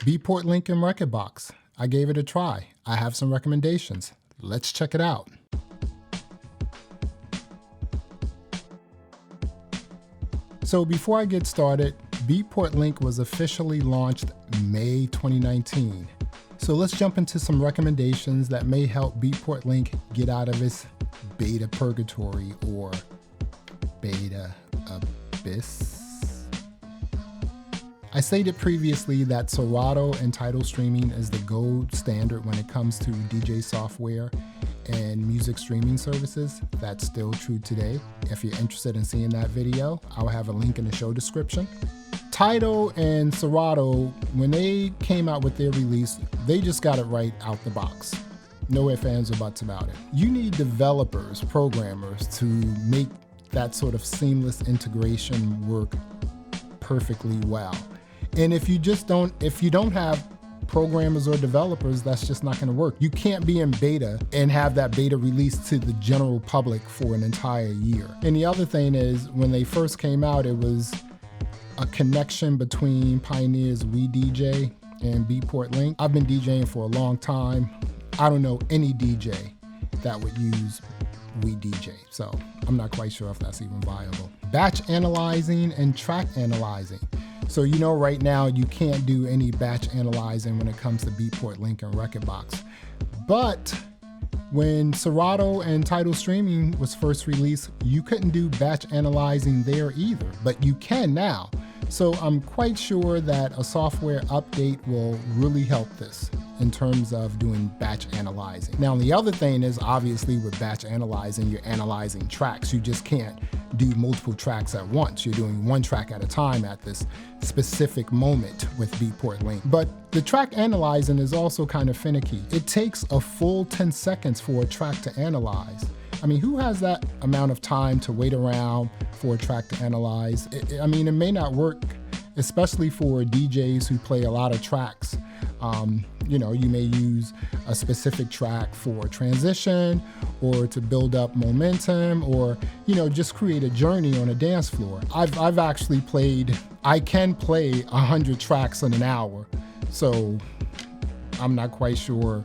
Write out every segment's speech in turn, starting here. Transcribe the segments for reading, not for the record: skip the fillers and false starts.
Beatport link in Rekordbox. I gave it a try. I have some recommendations. Let's check it out. So before I get started, Beatport link was officially launched May 2019. So let's jump into some recommendations that may help Beatport link get out of its beta purgatory or beta abyss. I stated previously that Serato and title streaming is the gold standard when it comes to DJ software and music streaming services. That's still true today. If you're interested in seeing that video, I'll have a link in the show description. Tidal and Serato, when they came out with their release, they just got it right out the box. No ifs, ands, or buts about it. You need developers, programmers to make that sort of seamless integration work perfectly well. And if you don't have programmers or developers, that's just not gonna work. You can't be in beta and have that beta released to the general public for an entire year. And the other thing is, when they first came out, it was a connection between Pioneer's WeDJ and Beatport link. I've been DJing for a long time. I don't know any DJ that would use WeDJ, so I'm not quite sure if that's even viable. Batch analyzing and track analyzing. So you know right now you can't do any batch analyzing when it comes to Beatport link and Rekordbox. But when Serato and Tidal streaming was first released, you couldn't do batch analyzing there either, but you can now. So I'm quite sure that a software update will really help this in terms of doing batch analyzing. Now, the other thing is, obviously with batch analyzing, you're analyzing tracks. You just can't do multiple tracks at once. You're doing one track at a time at this specific moment with Beatport link. But the track analyzing is also kind of finicky. It takes a full 10 seconds for a track to analyze. I mean, who has that amount of time to wait around for a track to analyze? It may not work, especially for DJs who play a lot of tracks. You may use a specific track for transition or to build up momentum, or, just create a journey on a dance floor. I've actually I can play 100 tracks in an hour. So I'm not quite sure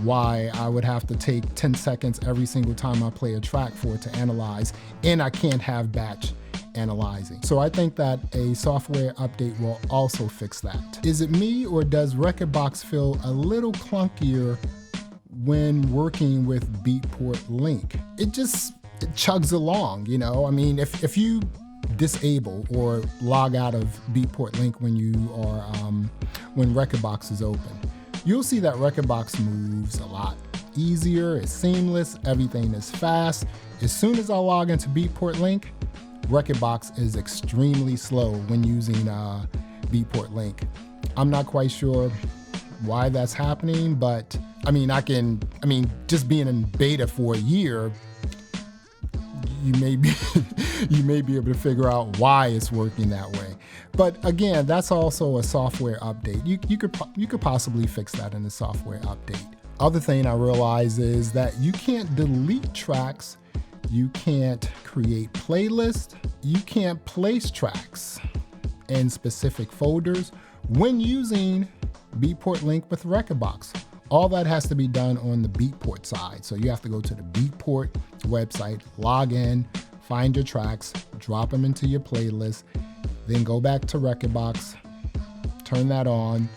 why I would have to take 10 seconds every single time I play a track for it to analyze, and I can't have batch analyzing. So I think that a software update will also fix that. Is it me, or does Rekordbox feel a little clunkier when working with Beatport link? It chugs along, if you disable or log out of Beatport link when when Rekordbox is open, you'll see that Rekordbox moves a lot easier, it's seamless, everything is fast. As soon as I log into Beatport link, Rekordbox is extremely slow when using Beatport link. I'm not quite sure why that's happening, but just being in beta for a year, you may be able to figure out why it's working that way. But again, that's also a software update. You could possibly fix that in the software update. Other thing I realize is that you can't delete tracks, you can't create playlists, you can't place tracks in specific folders when using Beatport link with Rekordbox. All that has to be done on the Beatport side. So you have to go to the Beatport website, log in, find your tracks, drop them into your playlist, then go back to Rekordbox, turn that on,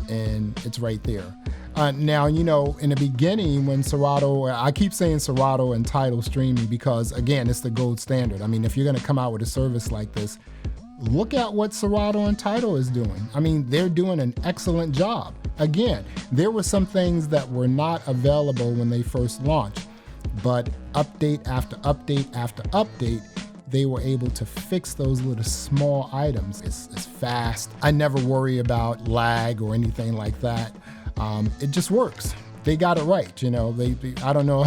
and it's right there. Now, in the beginning when Serato, I keep saying Serato and Tidal streaming because, again, it's the gold standard. If you're gonna come out with a service like this, look at what Serato and Tidal is doing. They're doing an excellent job. Again, there were some things that were not available when they first launched, but update after update after update, they were able to fix those little small items. It's fast. I never worry about lag or anything like that. It just works. They got it right, I don't know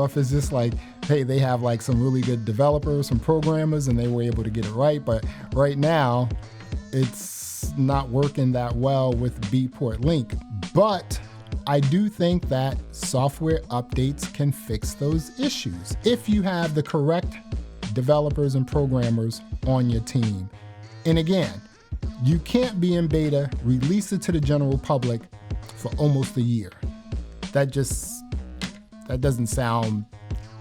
if it's just like, hey, they have like some really good developers, some programmers, and they were able to get it right. But right now, it's not working that well with Beatport link. But I do think that software updates can fix those issues if you have the correct developers and programmers on your team. And again, You can't be in beta, release it to the general public for almost a year. That doesn't sound,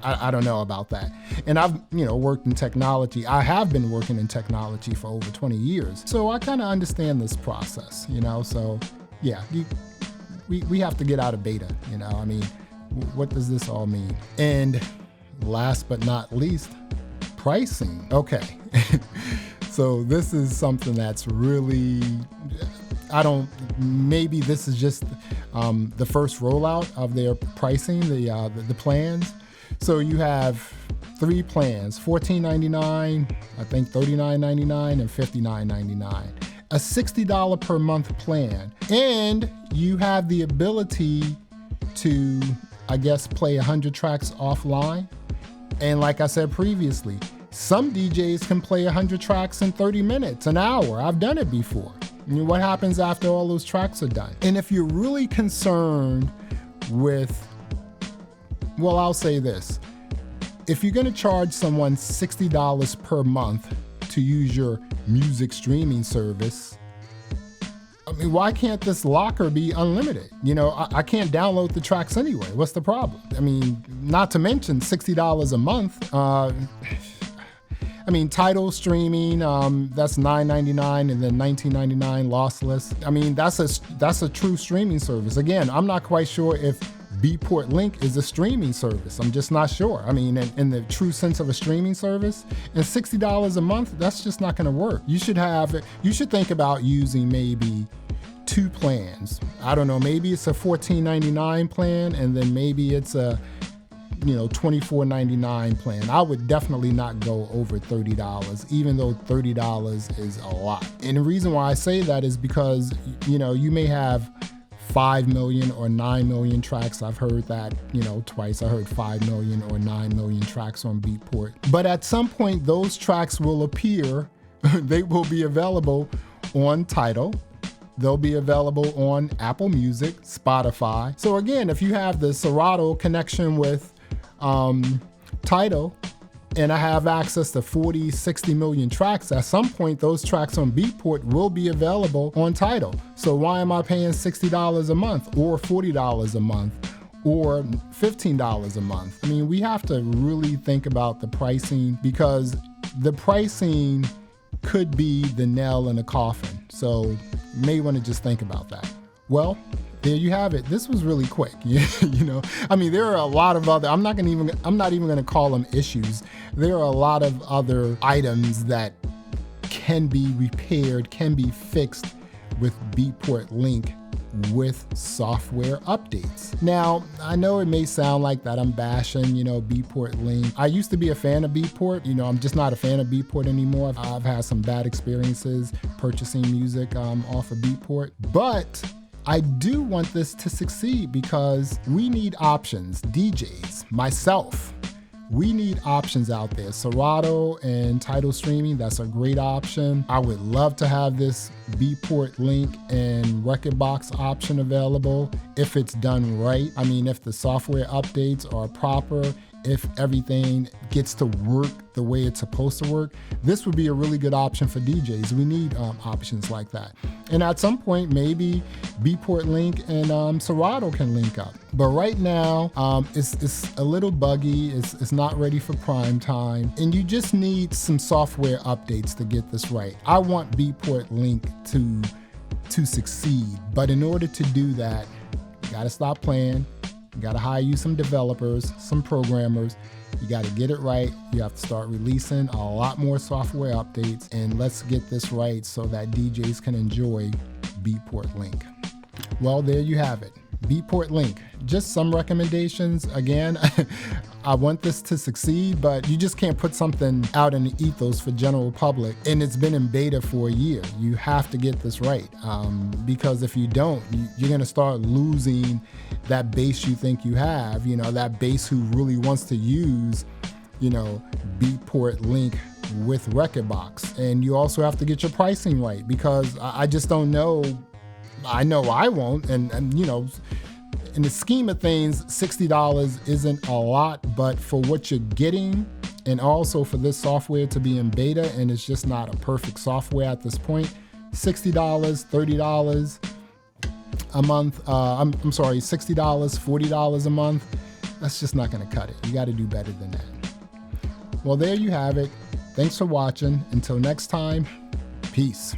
I don't know about that. And I've, worked in technology. I have been working in technology for over 20 years. So I kind of understand this process, so yeah, we have to get out of beta, what does this all mean? And last but not least, pricing. Okay. So this is something that's really, maybe this is just the first rollout of their pricing, the plans. So you have 3 plans, $14.99, I think $39.99, and $59.99. A $60 per month plan. And you have the ability to, play 100 tracks offline. And like I said previously, some DJs can play 100 tracks in 30 minutes, an hour. I've done it before. What happens after all those tracks are done? And if you're really concerned with, I'll say this. If you're gonna charge someone $60 per month to use your music streaming service, why can't this locker be unlimited? I can't download the tracks anyway. What's the problem? Not to mention $60 a month. Tidal streaming, that's $9.99 and then $19.99 lossless. That's a true streaming service. Again, I'm not quite sure if Beatport Link is a streaming service. I'm just not sure. In the true sense of a streaming service, and $60 a month, that's just not gonna work. You should think about using maybe 2 plans. I don't know, maybe it's a $14.99 plan, and then maybe it's a $24.99 plan. I would definitely not go over $30, even though $30 is a lot. And the reason why I say that is because, you may have 5 million or 9 million tracks. I've heard that, twice. I heard 5 million or 9 million tracks on Beatport. But at some point, those tracks will appear. They will be available on Tidal. They'll be available on Apple Music, Spotify. So again, if you have the Serato connection with Tidal, and I have access to 40, 60 million tracks, at some point those tracks on Beatport will be available on Tidal. So why am I paying $60 a month or $40 a month or $15 a month? We have to really think about the pricing, because the pricing could be the nail in the coffin. So you may want to just think about that. Well, there you have it. This was really quick. There are a lot of other, I'm not even going to call them issues. There are a lot of other items that can be repaired, can be fixed with Beatport Link with software updates. Now, I know it may sound like that I'm bashing, Beatport Link. I used to be a fan of Beatport. I'm just not a fan of Beatport anymore. I've had some bad experiences purchasing music off of Beatport, but I do want this to succeed because we need options. DJs, myself, we need options out there. Serato and Tidal streaming, that's a great option. I would love to have this Beatport Link and Rekordbox option available if it's done right. If the software updates are proper, if everything gets to work the way it's supposed to work, this would be a really good option for DJs. We need options like that. And at some point, maybe Beatport Link and Serato can link up. But right now, it's a little buggy. It's not ready for prime time. And you just need some software updates to get this right. I want Beatport Link to succeed. But in order to do that, you gotta stop playing. You gotta hire you some developers, some programmers. You gotta get it right. You have to start releasing a lot more software updates, and let's get this right so that DJs can enjoy Beatport Link. Well, there you have it. Beatport Link. Just some recommendations. Again, I want this to succeed, but you just can't put something out in the ethos for general public, and it's been in beta for a year. You have to get this right, because if you don't, you're gonna start losing that base you think you have, that base who really wants to use, Beatport Link with Rekordbox. And you also have to get your pricing right, because I just don't know. I know I won't, and in the scheme of things, $60 isn't a lot, but for what you're getting, and also for this software to be in beta, and it's just not a perfect software at this point, $60, $30 a month. I'm sorry, $60, $40 a month. That's just not going to cut it. You got to do better than that. Well, there you have it. Thanks for watching. Until next time, peace.